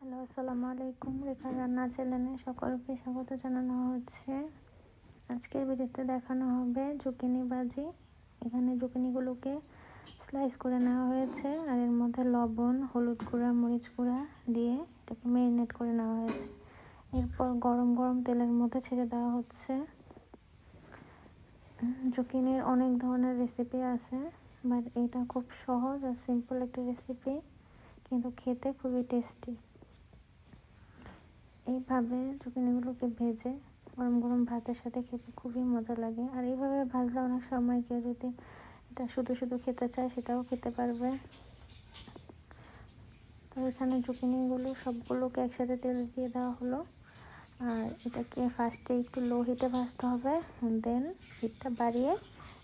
Hello, আসসালামু আলাইকুম। রেখা রান্না চ্যানেলে সকলকে স্বাগত জানানো হচ্ছে। আজকের ভিডিওতে দেখানো হবে জুকিনি ভাজি। এখানে জুকিনিগুলোকে স্লাইস করে নেওয়া হয়েছে আর এর মধ্যে লবণ, হলুদ গুঁড়া, মরিচ গুঁড়া দিয়ে এটাকে ম্যারিনেট করে নেওয়া হয়েছে। এরপর গরম গরম তেলের মধ্যে ছেড়ে দেওয়া হচ্ছে। জুকিনির অনেক ধরনের রেসিপি আছে, বাট এটা খুব সহজ আর সিম্পল একটা রেসিপি, কিন্তু খেতে খুবই টেস্টি। এইভাবে জুকিনিগুলোকে ভেজে গরম গরম ভাতের সাথে খেতে খুবই মজা লাগে। আর এইভাবে ভাজলে অনেক সময় কেউ যদি এটা শুধু শুধু খেতে চায় সেটাও খেতে পারবে। তো এখানে জুকিনিগুলো সবগুলোকে একসাথে তেল দিয়ে দেওয়া হলো। আর এটাকে ফার্স্টে একটু লো হিটে ভাজতে হবে, দেন হিটটা বাড়িয়ে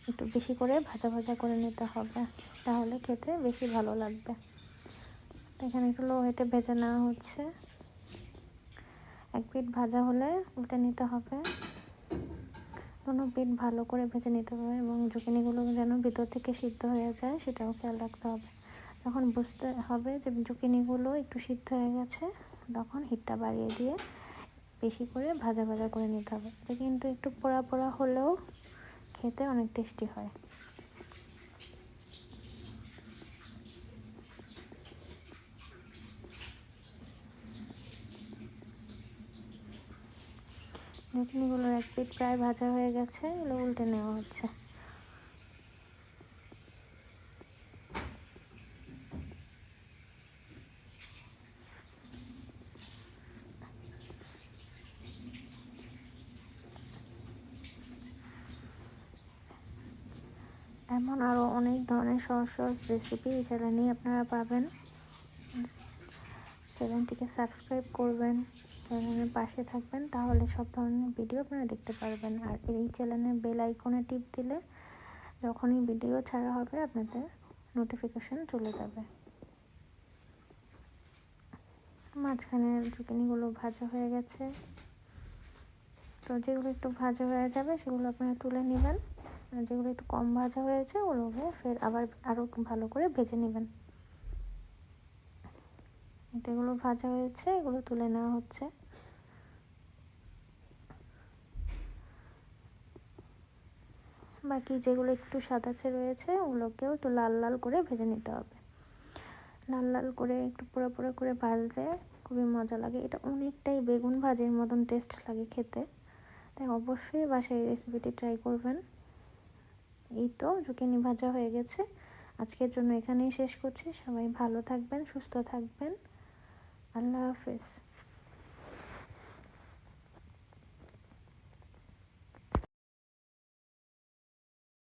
একটু বেশি করে ভাজা ভাজা করে নিতে হবে, তাহলে খেতে বেশি ভালো লাগবে। এখানে একটু লো হিটে ভেজে নেওয়া হচ্ছে। এক পিঠ ভাজা হলে উল্টে নিতে হবে। কোনো পিঠ ভালো করে ভেজে নিতে হবে এবং জুকিনিগুলো যেন ভিতর থেকে সিদ্ধ হয়ে যায় সেটাও খেয়াল রাখতে হবে। তখন বুঝতে হবে যে জুকিনিগুলো একটু সিদ্ধ হয়ে গেছে, তখন হিটটা বাড়িয়ে দিয়ে বেশি করে ভাজা ভাজা করে নিতে হবে। এটা কিন্তু একটু পোড়া পোড়া হলেও খেতে অনেক টেস্টি হয়। জুকিনিগুলোর এক পিঠ প্রায় ভাজা হয়ে গেছে, এগুলো উল্টে নেওয়া হচ্ছে। এমন আরও অনেক ধরনের সহজ সহজ রেসিপি এই চ্যানেলেই আপনারা পাবেন। চ্যানেলটিকে সাবস্ক্রাইব করবেন, চ্যানেলের পাশে থাকবেন, তাহলে সব ধরনের ভিডিও আপনারা দেখতে পারবেন। আর এই চ্যানেলের বেল আইকনে টিপ দিলে যখনই ভিডিও ছাড়া হবে আপনাদের নোটিফিকেশন চলে যাবে। মাঝখানে জুকিনিগুলো ভাজা হয়ে গেছে, তো যেগুলো একটু ভাজা হয়ে যাবে সেগুলো আপনারা তুলে নেবেন, আর যেগুলো একটু কম ভাজা হয়েছে ওগুলোকে ফের আবার আরও ভালো করে ভেজে নেবেন। এগুলো ভাজা হয়েছে, এগুলো তুলে নেওয়া হচ্ছে। বাকি যেগুলো একটু সাদাচে রয়েছে ওগুলোকেও একটু লাল লাল করে ভেজে নিতে হবে। লাল লাল করে একটু পোড়া পোড়া করে ভাজলে খুবই মজা লাগে। এটা অনেকটাই বেগুন ভাজির মতন টেস্ট লাগে খেতে, তাই অবশ্যই বাসায় এই রেসিপিটি ট্রাই করবেন। এই তো জুকিনি ভাজা হয়ে গেছে। আজকের জন্য এখানেই শেষ করছি। সবাই ভালো থাকবেন, সুস্থ থাকবেন। আল্লাহ হাফেজ।